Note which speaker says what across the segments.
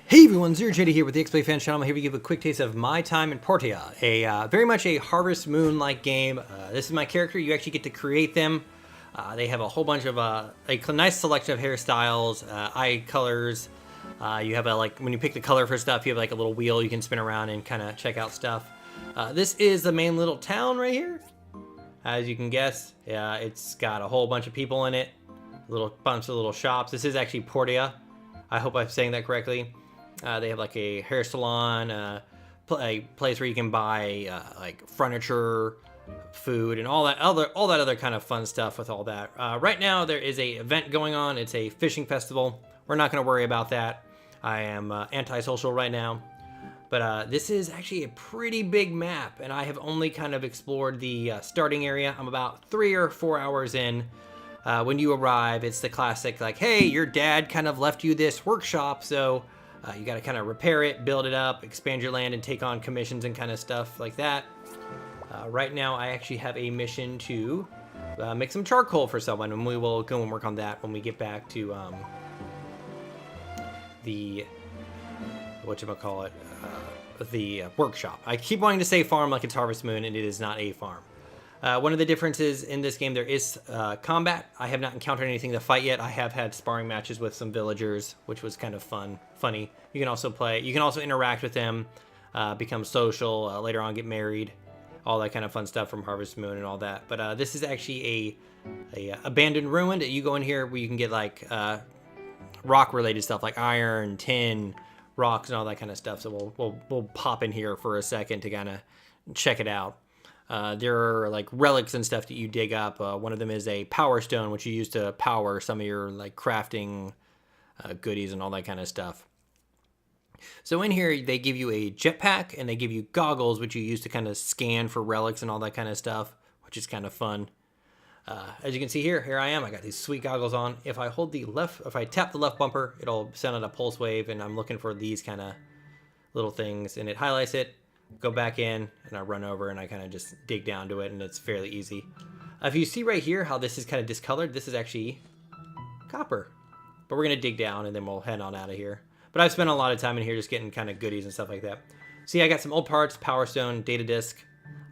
Speaker 1: Hey everyone, Zero JD here with the XBLA Fan Channel. I'm here to give a quick taste of my time in Portia, very much a Harvest Moon-like game. This is my character. You actually get to create them. They have a whole bunch of a nice selection of hairstyles, eye colors. You have when you pick the color for stuff, you have like a little wheel you can spin around and kind of check out stuff. This is the main little town right here. As you can guess, it's got a whole bunch of people in it, a little bunch of little shops. This is actually Portia. I hope I'm saying that correctly. They have like a hair salon, a place where you can buy like furniture, food, and all that other kind of fun stuff with all that. Right now there is a event going on. It's a fishing festival. We're not going to worry about that. I am antisocial right now. But this is actually a pretty big map, and I have only kind of explored the starting area. I'm about 3 or 4 hours in. When you arrive, it's the classic like, hey, your dad kind of left you this workshop, so you got to kind of repair it, build it up, expand your land, and take on commissions and kind of stuff like that. Right now, I actually have a mission to make some charcoal for someone, and we will go and work on that when we get back to the whatchamacallit, the workshop. I keep wanting to say farm like it's Harvest Moon, and it is not a farm. One of the differences in this game, there is combat. I have not encountered anything to fight yet. I have had sparring matches with some villagers, which was kind of funny. You can also play, you can also interact with them, become social, later on get married, all that kind of fun stuff from Harvest Moon and all that. But this is actually a abandoned ruin that you go in here where you can get like rock related stuff like iron, tin, rocks, and all that kind of stuff. So we'll pop in here for a second to kind of check it out. There are like relics and stuff that you dig up. One of them is a power stone, which you use to power some of your like crafting goodies and all that kind of stuff. So in here, they give you a jetpack and they give you goggles, which you use to kind of scan for relics and all that kind of stuff, which is kind of fun. As you can see here I am. I got these sweet goggles on. If I tap the left bumper, it'll send out a pulse wave, and I'm looking for these kind of little things, and it highlights it. Go back in, and I run over, and I kind of just dig down to it, and it's fairly easy. If you see right here how this is kind of discolored, this is actually copper. But we're going to dig down, and then we'll head on out of here. But I've spent a lot of time in here just getting kind of goodies and stuff like that. See, I got some old parts, power stone, data disk,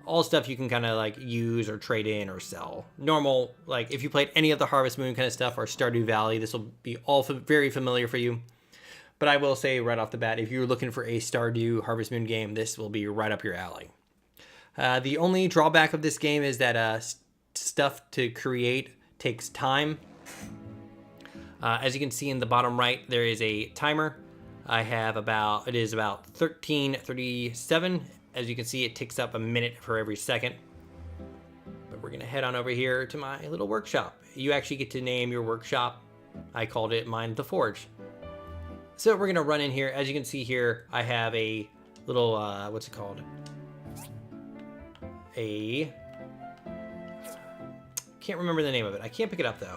Speaker 1: all stuff you can kind of like use or trade in or sell. Normal, like if you played any of the Harvest Moon kind of stuff or Stardew Valley, this will be all very familiar for you. But I will say right off the bat, if you're looking for a Stardew Harvest Moon game, this will be right up your alley. The only drawback of this game is that stuff to create takes time. As you can see in the bottom right, there is a timer. It is about 13:37. As you can see, it ticks up a minute for every second. But we're gonna head on over here to my little workshop. You actually get to name your workshop. I called it mine the Forge. So we're gonna run in here. As you can see here, I have a little, what's it called? Can't remember the name of it. I can't pick it up though.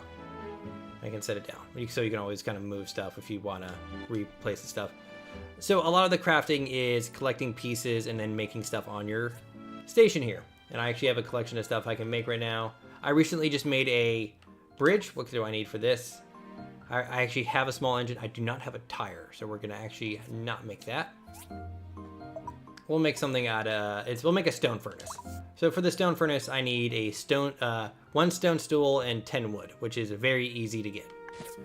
Speaker 1: I can set it down. So you can always kind of move stuff if you wanna replace the stuff. So a lot of the crafting is collecting pieces and then making stuff on your station here. And I actually have a collection of stuff I can make right now. I recently just made a bridge. What do I need for this? I actually have a small engine. I do not have a tire, so we're gonna actually not make that. We'll make something out of, we'll make a stone furnace. So for the stone furnace, I need a one stone stool and 10 wood, which is very easy to get.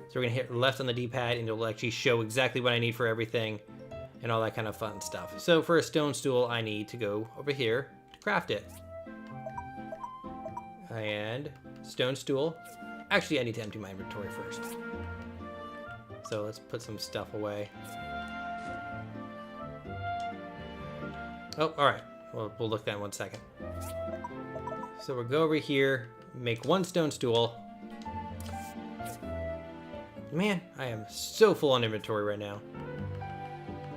Speaker 1: So we're gonna hit left on the D-pad, and it'll actually show exactly what I need for everything and all that kind of fun stuff. So for a stone stool, I need to go over here to craft it. And stone stool. Actually, I need to empty my inventory first. So let's put some stuff away. Oh, all right. We'll look at that in 1 second. So we'll go over here, make one stone stool. Man, I am so full on inventory right now.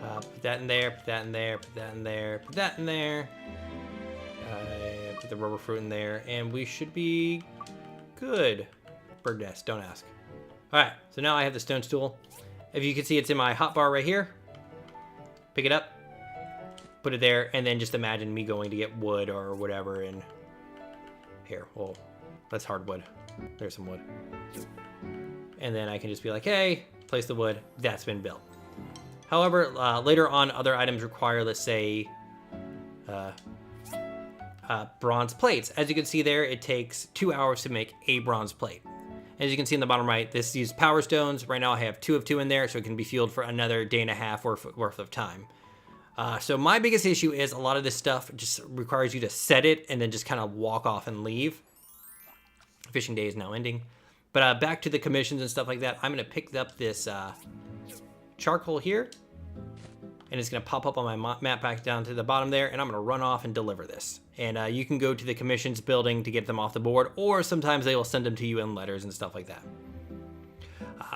Speaker 1: Put that in there, put that in there, put that in there, put that in there. Put the rubber fruit in there, and we should be good. Bird nest, don't ask. All right, so now I have the stone stool. If you can see, it's in my hotbar right here. Pick it up, put it there, and then just imagine me going to get wood or whatever. And here, well, that's hardwood. There's some wood. And then I can just be like, hey, place the wood. That's been built. However, later on, other items require, let's say, bronze plates. As you can see there, it takes 2 hours to make a bronze plate. As you can see in the bottom right, this uses power stones. Right now I have 2 of 2 in there, so it can be fueled for another day and a half worth of time. So my biggest issue is a lot of this stuff just requires you to set it and then just kind of walk off and leave. Fishing day is now ending. But back to the commissions and stuff like that, I'm going to pick up this charcoal here. And it's going to pop up on my map back down to the bottom there. And I'm going to run off and deliver this. And you can go to the commissions building to get them off the board. Or sometimes they will send them to you in letters and stuff like that.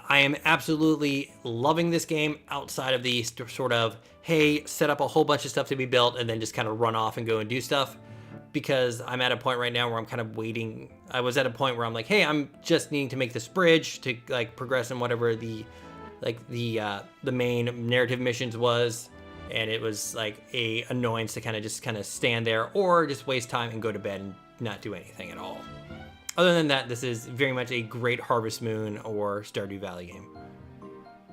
Speaker 1: I am absolutely loving this game outside of the sort of, hey, set up a whole bunch of stuff to be built and then just kind of run off and go and do stuff. Because I'm at a point right now where I'm kind of waiting. I was at a point where I'm like, hey, I'm just needing to make this bridge to like progress in whatever the main narrative missions was, and it was like a annoyance to kind of stand there or just waste time and go to bed and not do anything at all. Other than that, this is very much a great Harvest Moon or Stardew Valley game.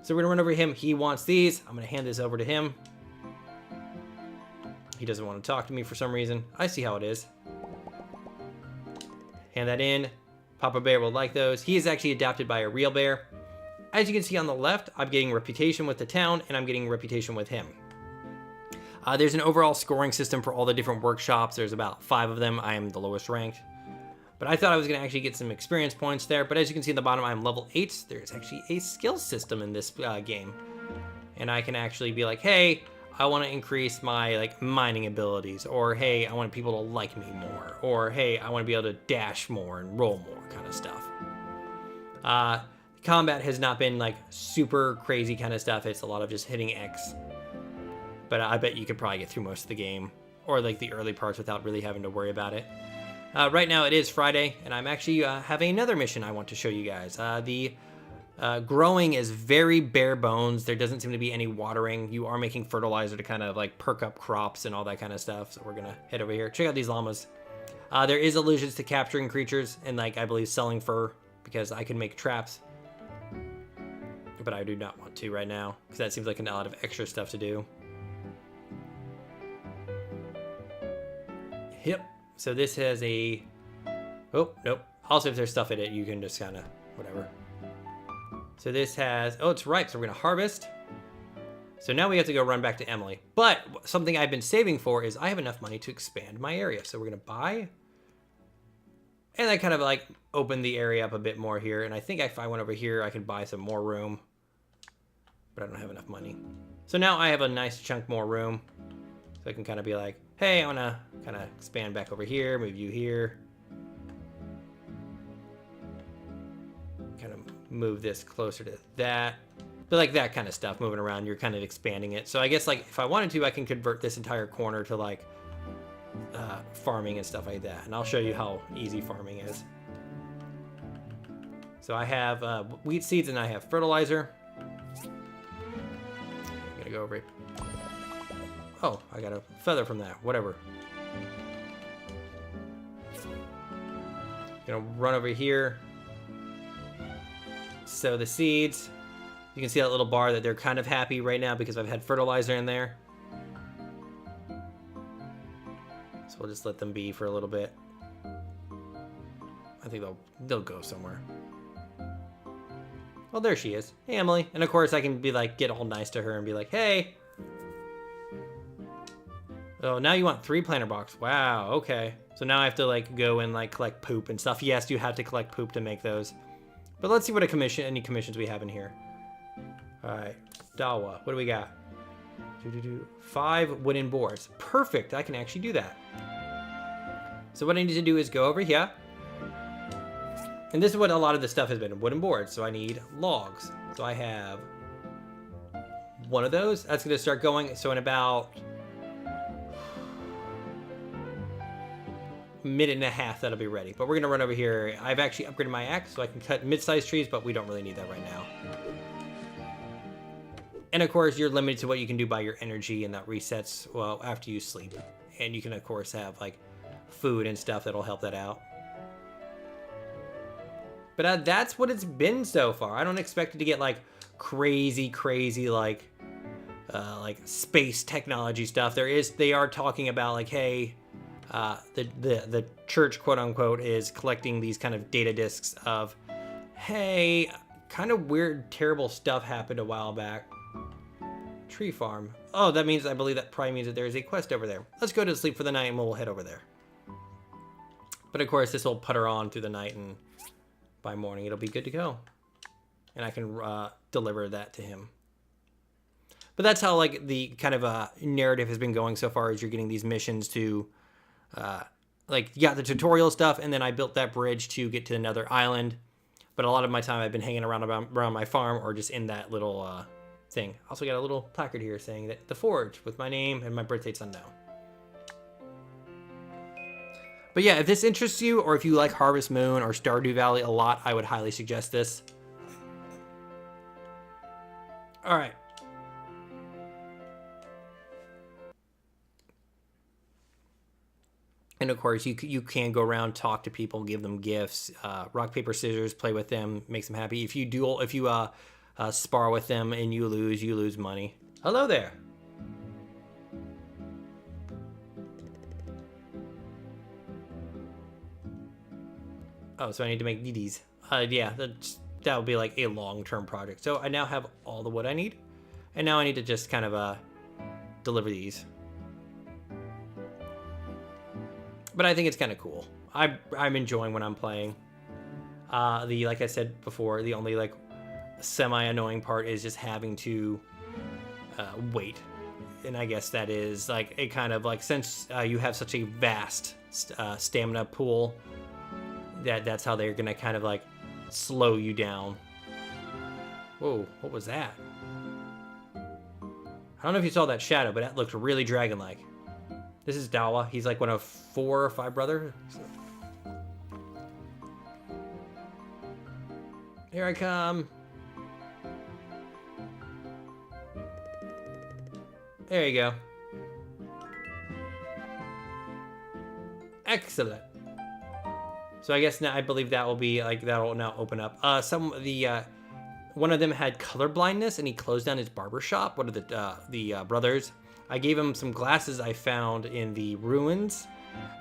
Speaker 1: So we're gonna run over him. He wants these. I'm gonna hand this over to him. He doesn't want to talk to me for some reason. I see how it is. Hand that in. Papa Bear will like those. He is actually adopted by a real bear. As you can see on the left, I'm getting reputation with the town, and I'm getting reputation with him. There's an overall scoring system for all the different workshops. There's about 5 of them. I am the lowest ranked. But I thought I was going to actually get some experience points there. But as you can see in the bottom, I'm level 8. There's actually a skill system in this game. And I can actually be like, hey, I want to increase my like mining abilities. Or, hey, I want people to like me more. Or, hey, I want to be able to dash more and roll more kind of stuff. Combat has not been like super crazy kind of stuff. It's a lot of just hitting X. But I bet you could probably get through most of the game. Or like the early parts without really having to worry about it. Right now it is Friday, and I'm actually having another mission I want to show you guys. The growing is very bare bones. There doesn't seem to be any watering. You are making fertilizer to kind of like perk up crops and all that kind of stuff. So we're gonna head over here. Check out these llamas. There is allusions to capturing creatures and like I believe selling fur because I can make traps. But I do not want to right now because that seems like a lot of extra stuff to do. Yep. So this has a... Oh, nope. Also, if there's stuff in it, you can just kind of... whatever. So this has... Oh, it's ripe. So we're going to harvest. So now we have to go run back to Emily. But something I've been saving for is I have enough money to expand my area. So we're going to buy... And I kind of like open the area up a bit more here. And I think if I went over here, I could buy some more room. But I don't have enough money. So now I have a nice chunk more room. So I can kind of be like... Hey, I want to kind of expand back over here, move you here. Kind of move this closer to that. But like that kind of stuff, moving around, you're kind of expanding it. So I guess like if I wanted to, I can convert this entire corner to like farming and stuff like that. And I'll show you how easy farming is. So I have wheat seeds and I have fertilizer. I'm going to go over here. Oh, I got a feather from that. Whatever. Gonna run over here. Sow the seeds. You can see that little bar that they're kind of happy right now because I've had fertilizer in there. So we'll just let them be for a little bit. I think they'll go somewhere. Well, there she is. Hey, Emily. And of course I can be like, get all nice to her and be like, hey. Oh, now you want 3 planter box. Wow, okay. So now I have to like go and like collect poop and stuff. Yes, you have to collect poop to make those. But let's see what any commissions we have in here. All right, Dawa, what do we got? 5 wooden boards. Perfect, I can actually do that. So what I need to do is go over here. And this is what a lot of the stuff has been, wooden boards. So I need logs. So I have 1 of those. That's gonna start going. So in about minute and a half that'll be ready, but we're gonna run over here. I've actually upgraded my axe so I can cut mid-sized trees, but we don't really need that right now. And of course you're limited to what you can do by your energy, and that resets well after you sleep. And you can of course have like food and stuff that'll help that out. But that's what it's been so far. I don't expect it to get like crazy like like space technology stuff. They are talking about like, hey, the church, quote unquote, is collecting these kind of data discs of, hey, kind of weird, terrible stuff happened a while back. Tree farm. Oh, that means, I believe that probably means that there is a quest over there. Let's go to sleep for the night and we'll head over there. But of course, this will putter on through the night, and by morning it'll be good to go. And I can deliver that to him. But that's how like the kind of narrative has been going so far, as you're getting these missions to like, you got the tutorial stuff, and then I built that bridge to get to another island. But a lot of my time I've been hanging around my farm, or just in that little thing. Also got a little placard here saying that the forge with my name and my birth date's unknown. But yeah, if this interests you, or if you like Harvest Moon or Stardew Valley a lot, I would highly suggest this. All right. And of course, you can go around, talk to people, give them gifts, rock, paper, scissors, play with them, makes them happy. If you spar with them and you lose money. Hello there. Oh, so I need to make these. Yeah, that would be like a long-term project. So I now have all the wood I need, and now I need to just kind of deliver these. But I think it's kind of cool. I'm enjoying when I'm playing. Like I said before, the only like semi-annoying part is just having to wait. And I guess that is like a kind of like, since you have such a vast stamina pool, that's how they're gonna kind of like slow you down. Whoa, what was that? I don't know if you saw that shadow, but that looked really dragon-like. This is Dawa. He's like one of 4 or 5 brothers. Here I come. There you go. Excellent. So I guess now I believe that will be like, that will now open up. One of them had color blindness and he closed down his barber shop. One of the brothers. I gave him some glasses I found in the ruins,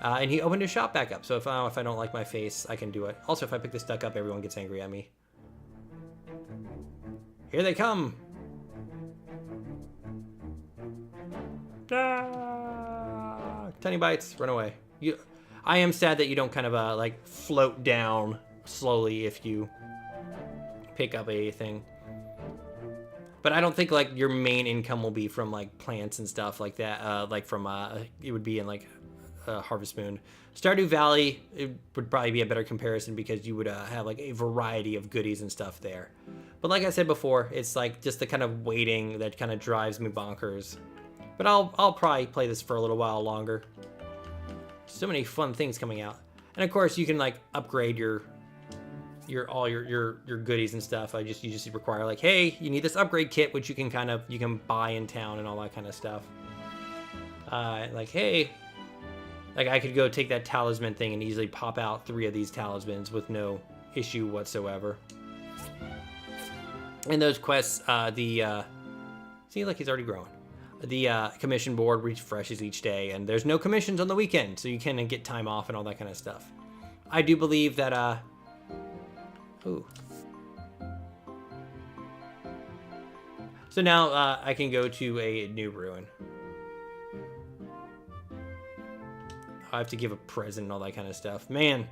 Speaker 1: and he opened his shop back up. So if I don't like my face, I can do it. Also, if I pick this duck up, everyone gets angry at me. Here they come. Ah, tiny bites, run away. I am sad that you don't kind of like float down slowly if you pick up a thing. But I don't think like your main income will be from like plants and stuff like that. Like from it would be in like Harvest Moon. Stardew Valley, it would probably be a better comparison because you would have like a variety of goodies and stuff there. But like I said before, it's like just the kind of waiting that kind of drives me bonkers. But I'll probably play this for a little while longer. So many fun things coming out, and of course you can like upgrade your goodies and stuff. You just require like, hey, you need this upgrade kit, which you can buy in town and all that kind of stuff. Like, hey, like I could go take that talisman thing and easily pop out 3 of these talismans with no issue whatsoever. And those quests, see, like he's already growing. The commission board refreshes each day, and there's no commissions on the weekend, so you can get time off and all that kind of stuff. I do believe that ooh. So now I can go to a new ruin. I have to give a present and all that kind of stuff. Man,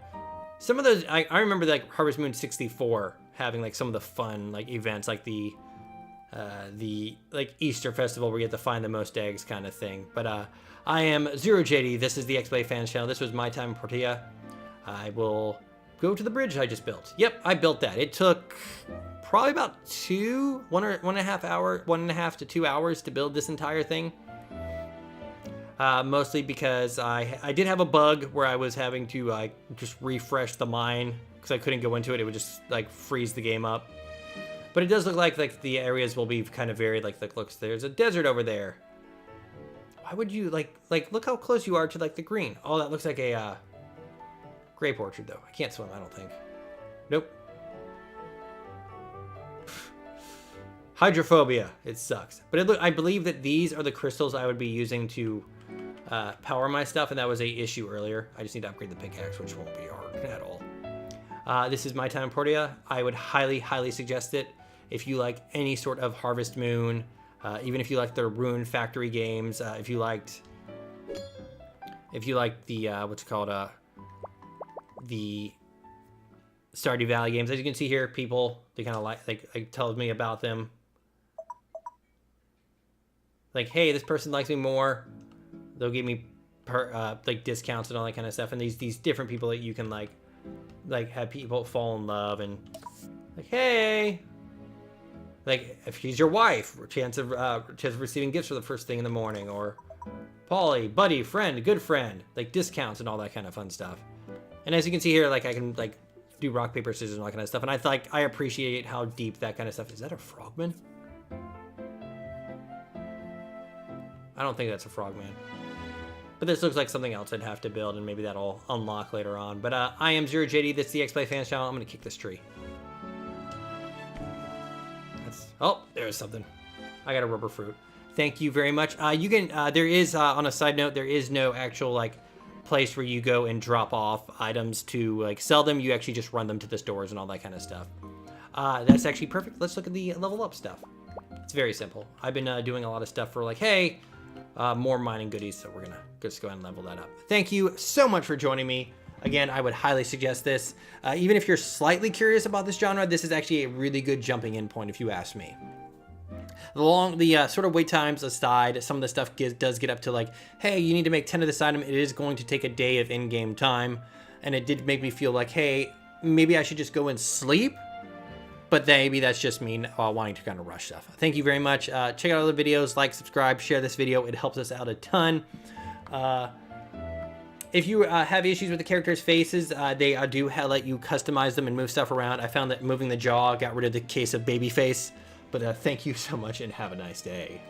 Speaker 1: some of those, I remember like Harvest Moon 64 having like some of the fun like events, like the like Easter festival where you get to find the most eggs kind of thing. But I am ZeroJD. This is the XBLA Fans channel. This was my time in Portia. I will go to the bridge I just built. Yep, I built that. It took probably about 1.5 to 2 hours to build this entire thing. Mostly because I did have a bug where I was having to just refresh the mine because I couldn't go into it. It would just like freeze the game up. But it does look like the areas will be kind of varied. Like looks, there's a desert over there. Why would you like look how close you are to like the green? Oh, that looks like a grape orchard though. I can't swim, I don't think. Nope. Hydrophobia. It sucks. But I believe that these are the crystals I would be using to power my stuff, and that was a issue earlier. I just need to upgrade the pickaxe, which won't be hard at all. This is my time in Portia. I would highly, highly suggest it if you like any sort of Harvest Moon, even if you like the Rune Factory games, if you like the what's it called, the Stardew Valley games. As you can see here, people, they kind of like tell me about them. Like, hey, this person likes me more. They'll give me like discounts and all that kind of stuff. And these different people that you can like have people fall in love and like, hey, like if she's your wife, chance of receiving gifts for the first thing in the morning, or Polly, buddy, friend, good friend, like discounts and all that kind of fun stuff. And as you can see here, like I can like do rock, paper, scissors and all that kind of stuff. And I appreciate how deep that kind of stuff is. Is that a frogman? I don't think that's a frogman. But this looks like something else I'd have to build, and maybe that'll unlock later on. But I am ZeroJD. This is the XBLA Fans channel. I'm going to kick this tree. Oh, there's something. I got a rubber fruit. Thank you very much. You can. There is on a side note, there is no actual like place where you go and drop off items to like sell them. You actually just run them to the stores and all that kind of stuff. That's actually perfect. Let's look at the level up stuff. It's very simple. I've been doing a lot of stuff for like, hey, more mining goodies, so we're gonna just go ahead and level that up. Thank you so much for joining me. Again, I would highly suggest this. Even if you're slightly curious about this genre, this is actually a really good jumping in point if you ask me. The sort of wait times aside, some of the stuff does get up to like, hey, you need to make 10 of this item. It is going to take a day of in-game time. And it did make me feel like, hey, maybe I should just go and sleep. But maybe that's just me wanting to kind of rush stuff. Thank you very much. Check out other videos, like, subscribe, share this video. It helps us out a ton. If you have issues with the characters' faces, they do let you customize them and move stuff around. I found that moving the jaw got rid of the case of baby face. But thank you so much and have a nice day.